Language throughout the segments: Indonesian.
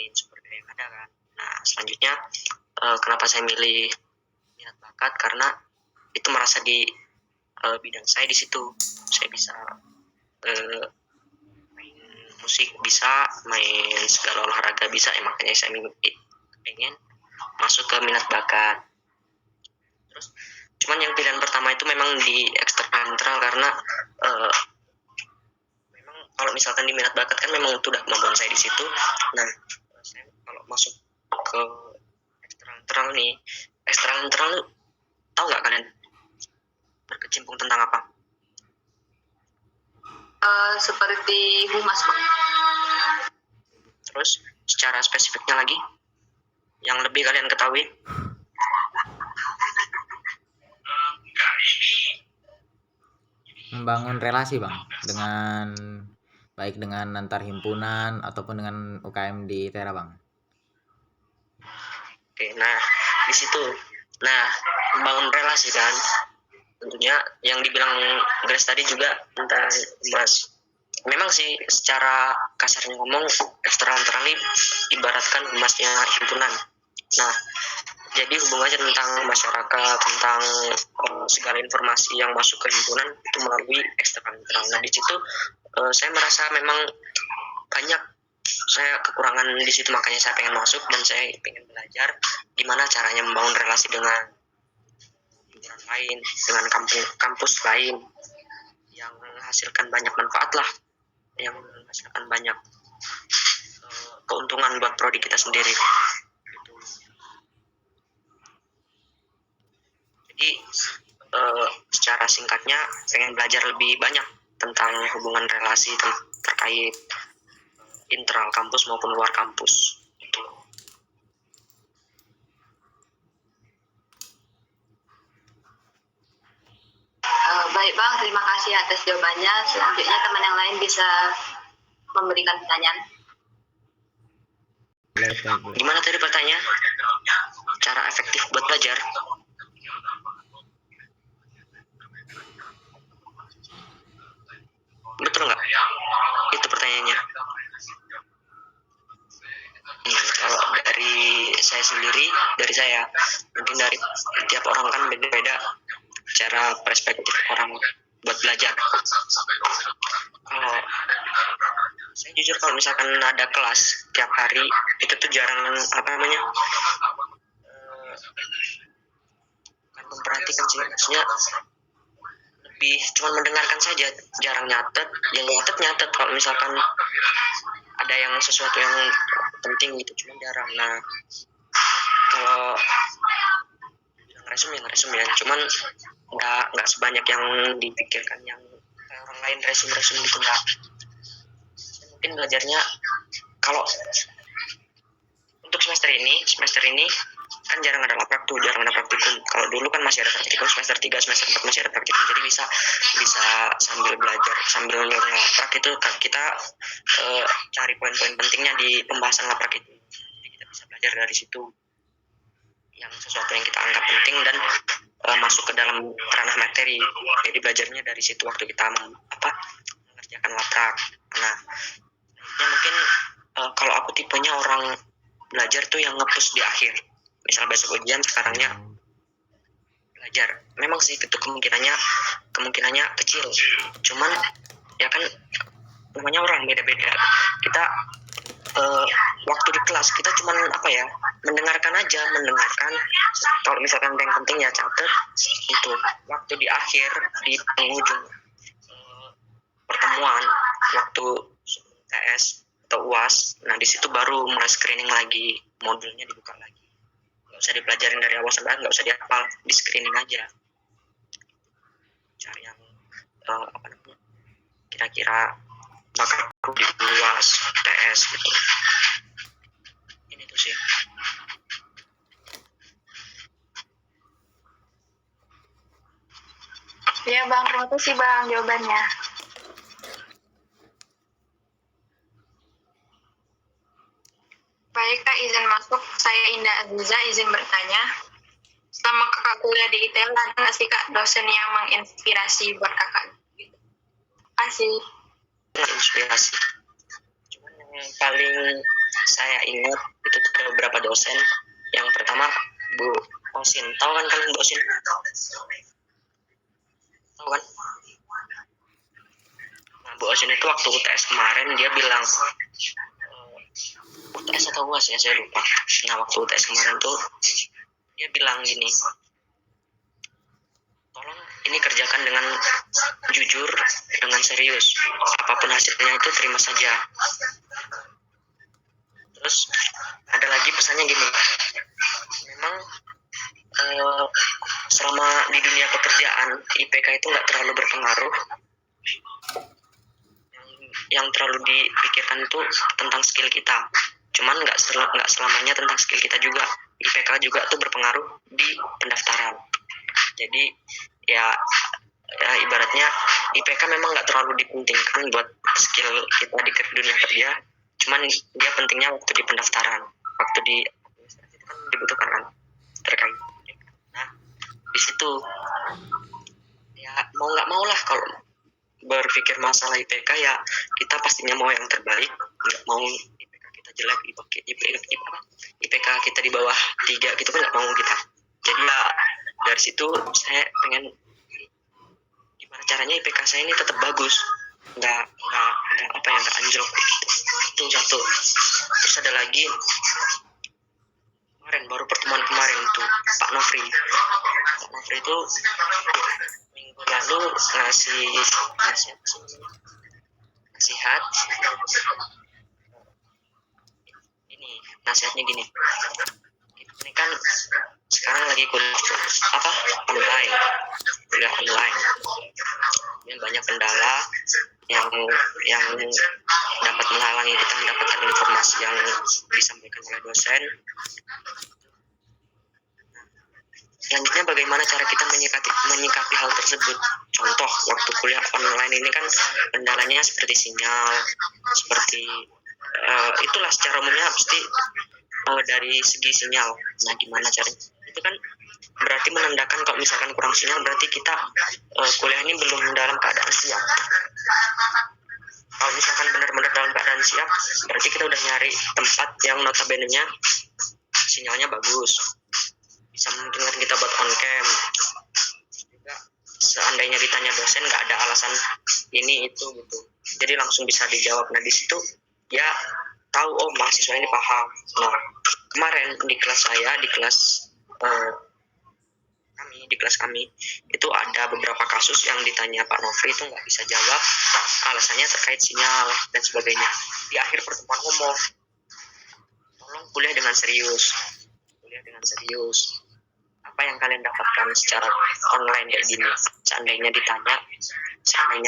gunain sumber daya yang ada kan. Nah selanjutnya kenapa saya milih minat bakat, karena itu merasa di bidang saya di situ. Saya bisa main musik bisa, main segala olahraga bisa, makanya saya pengen masuk ke minat bakat. Terus cuman yang pilihan pertama itu memang di eksternal, karena memang kalau misalkan di minat bakat kan memang sudah kemampuan saya di situ. Nah saya kalau masuk ke eksternal nih, eksternal tahu nggak kalian berkecimpung tentang apa? Seperti humas, Bang. Terus secara spesifiknya lagi yang lebih kalian ketahui? Membangun relasi, Bang, dengan baik dengan antar himpunan ataupun dengan UKM di Tera, Bang. Oke, nah di situ, nah membangun relasi kan, tentunya yang dibilang Grace tadi juga tentang Mas. Memang sih secara kasarnya ngomong eksternal ini ibaratkan emasnya himpunan. Nah, jadi hubungannya tentang masyarakat, tentang segala informasi yang masuk ke himpunan itu melalui eksternal. Nah, di situ saya merasa memang banyak saya kekurangan di situ, makanya saya pengen masuk dan saya pengen belajar gimana caranya membangun relasi dengan himpunan lain, dengan kampus lain yang menghasilkan banyak manfaat lah, yang menghasilkan banyak keuntungan buat prodi kita sendiri. Jadi secara singkatnya pengen belajar lebih banyak tentang hubungan relasi terkait internal kampus maupun luar kampus. Gitu. Baik Bang, terima kasih atas jawabannya. Selanjutnya teman yang lain bisa memberikan pertanyaan. Gimana tadi pertanyaan? Cara efektif buat belajar? Betul nggak? Itu pertanyaannya. Kalau dari saya sendiri, mungkin dari tiap orang kan beda-beda cara perspektif orang buat belajar. Kalau saya jujur, kalau misalkan ada kelas tiap hari itu tuh jarang bukan memperhatikan sih, maksudnya lebih cuma mendengarkan saja, jarang nyatet. Yang nyatet kalau misalkan ada yang sesuatu yang penting gitu, cuma jarang. Nah kalau ngeresum ya, cuman nggak sebanyak yang dipikirkan yang orang lain resum gitu, nggak. Mungkin belajarnya kalau untuk semester ini kan jarang ada praktikum. Kalau dulu kan masih ada praktikum, semester 3, semester 4 masih ada praktikum, jadi bisa sambil belajar sambil ngelaprak itu kita cari poin-poin pentingnya di pembahasan laprak itu, jadi kita bisa belajar dari situ yang sesuatu yang kita anggap penting dan masuk ke dalam ranah materi. Jadi belajarnya dari situ waktu kita mengerjakan laprak. Nah, mungkin kalau aku tipenya orang belajar tuh yang nge-push di akhir. Misal besok ujian, sekarangnya belajar. Memang sih itu kemungkinannya kecil. Cuman ya kan namanya orang beda-beda. Kita waktu di kelas kita cuman mendengarkan. Kalau misalkan yang penting ya catat itu. Waktu di akhir, di penghujung pertemuan, waktu TS atau UAS, nah di situ baru mulai screening lagi, modulnya dibuka lagi. Nggak usah dipelajarin dari awal sampai akhir, nggak usah dihafal, di screening aja. Cari yang kira-kira bakal di UAS, TS gitu. Ini tuh sih. Ya Bang, terima kasih Bang jawabannya. Baik Kak, izin masuk. Saya Indah Aziza, izin bertanya. Selama kakak kuliah di ITL, ada nggak sih Kak dosen yang menginspirasi buat kakak? Terima kasih. Inspirasi. Cuman yang paling saya ingat itu ada beberapa dosen. Yang pertama Bu Osin, tahu kan kalian Bu Osin? Tahu kan? Nah, Bu Osin itu waktu UTS kemarin dia bilang, UTS atau UAS ya, saya lupa. Nah, waktu UTS kemarin tuh dia bilang gini, tolong ini kerjakan dengan jujur, dengan serius. Apapun hasilnya itu terima saja. Terus ada lagi pesannya gini, memang selama di dunia pekerjaan IPK itu nggak terlalu berpengaruh. Yang terlalu dipikirkan itu tentang skill kita. Cuman nggak selamanya tentang skill kita juga. IPK juga tuh berpengaruh di pendaftaran. Jadi ya ibaratnya IPK memang nggak terlalu dipentingkan buat skill kita di dunia kerja. Cuman dia pentingnya waktu di pendaftaran, waktu di administrasi itu kan dibutuhkan kan terkait. Nah di situ ya mau nggak mau lah kalau berpikir masalah IPK ya kita pastinya mau yang terbaik, nggak mau IPK kita jelek, IPK kita di bawah 3 gitu kan nggak mau kita. Jadi ya dari situ saya pengen gimana caranya IPK saya ini tetap bagus, nggak anjlok gitu. Itu satu. Terus ada lagi baru pertemuan kemarin tuh Pak Nofri itu minggu lalu nasihat nasihatnya gini, ini kan sekarang lagi kuliah online. Ini banyak kendala yang dapat menghalangi kita mendapatkan informasi yang disampaikan oleh dosen. Selanjutnya bagaimana cara kita menyikapi hal tersebut? Contoh waktu kuliah online ini kan kendalanya seperti sinyal, seperti itulah secara umumnya pasti dari segi sinyal. Nah gimana caranya? Itu kan berarti menandakan kalau misalkan kurang sinyal berarti kita kuliah ini belum dalam keadaan siap. Kalau misalkan benar-benar dalam keadaan siap berarti kita udah nyari tempat yang notabene-nya sinyalnya bagus, bisa memungkinkan kita buat on cam. Juga seandainya ditanya dosen nggak ada alasan ini itu gitu, jadi langsung bisa dijawab. Nah di situ ya tahu mahasiswa ini paham. Nah kemarin di kelas kami itu ada beberapa kasus yang ditanya Pak Nofri itu nggak bisa jawab, alasannya terkait sinyal dan sebagainya. Di akhir pertemuan ngomong, tolong kuliah dengan serius. Apa yang kalian dapatkan secara online kayak gini? Seandainya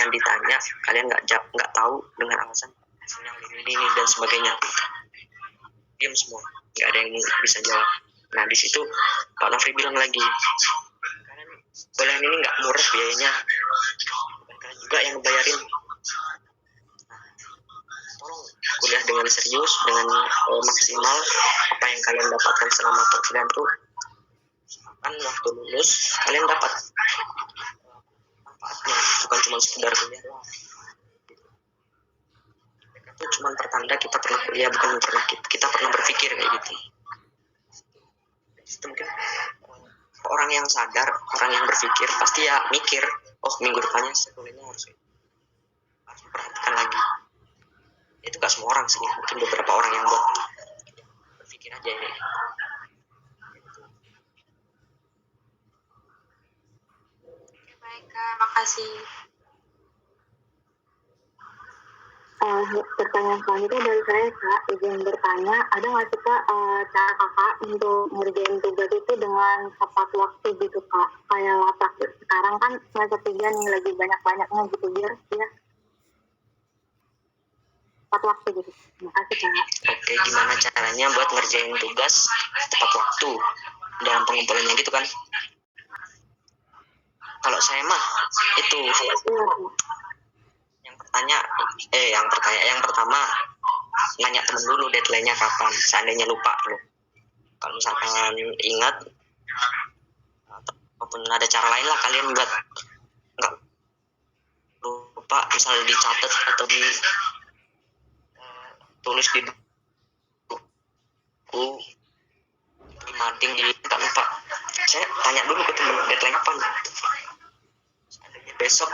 ditanya kalian nggak tahu dengan alasan sinyal ini dan sebagainya, diam semua, nggak ada yang bisa jawab. Nah di situ Pak Nofri bilang lagi, kalian kuliah ini nggak murah biayanya, dan kalian juga yang bayarin. Tolong kuliah dengan serius, dengan maksimal. Apa yang kalian dapatkan selama perkuliahan tuh kan waktu lulus kalian dapat manfaatnya, bukan cuma sekedar kuliah doang. Itu cuma pertanda kita pernah kuliah, bukan pernah kita pernah berpikir kayak gitu. Itu mungkin orang yang sadar, orang yang berpikir pasti ya mikir, minggu depannya kuliahnya harus memperhatikan lagi. Itu gak semua orang sih, mungkin beberapa orang yang buat berpikir aja ini. Baik Kak, makasih. Pertanyaan selanjutnya dari saya Kak, izin bertanya, ada nggak sih Kak cara Kakak untuk ngerjain tugas itu dengan tepat waktu gitu Kak? Kayak lapas sekarang kan semester 3 nih lagi banyak-banyaknya gitu, biar ya tepat waktu gitu. Terima kasih Kak. Oke, gimana caranya buat ngerjain tugas tepat waktu dalam pengumpulannya gitu kan? Kalau saya mah itu yang pertama nanya temen dulu deadline-nya kapan, seandainya lupa loh. Kalau misalkan ingat ataupun ada cara lain lah kalian buat nggak lupa, misalnya dicatat atau tulis di tinggi, tak lupa. Saya tanya dulu ke temen deadline apa nih. Seandainya besok,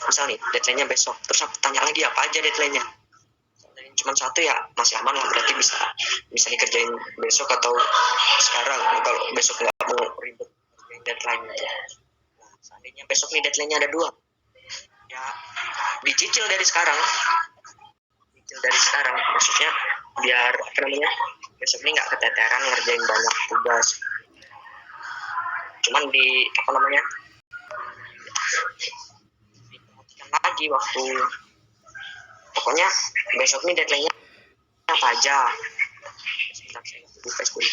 misal nih deadline-nya besok, terus aku tanya lagi apa aja deadline-nya. Seandainya cuma satu ya masih aman lah, berarti bisa dikerjain besok atau sekarang. Kalau besok nggak mau ribet kerjain deadline aja. Nah, seandainya besok nih deadline-nya ada 2, ya dicicil dari sekarang. Maksudnya biar apa namanya, besok ini nggak keteteran ngerjain banyak tugas, cuman diperhatikan lagi waktu, pokoknya besok ini deadline-nya apa aja. Sebentar saya buka dulu.